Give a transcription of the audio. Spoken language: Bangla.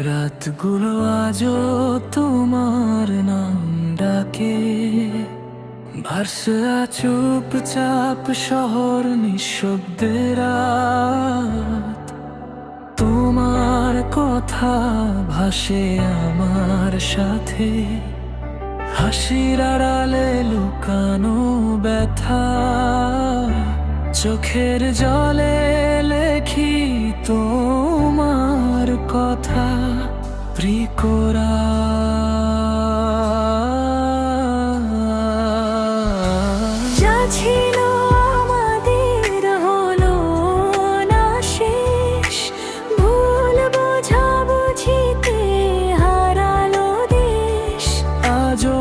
রাতগুলো আজও তোমার নাম ডাকে, ভাসে চুপচাপ শহর নিঃশব্দে রাত। তোমার কথা ভাসে আমার সাথে, হাসির আড়ালে লুকানো ব্যথা। চোখের জলে লেখি তোমার কথা প্রিকরা। যা ছিল আমাদের হলো না শেষ, ভুল বোঝাবুঝিতে হারালো দেশ। আজও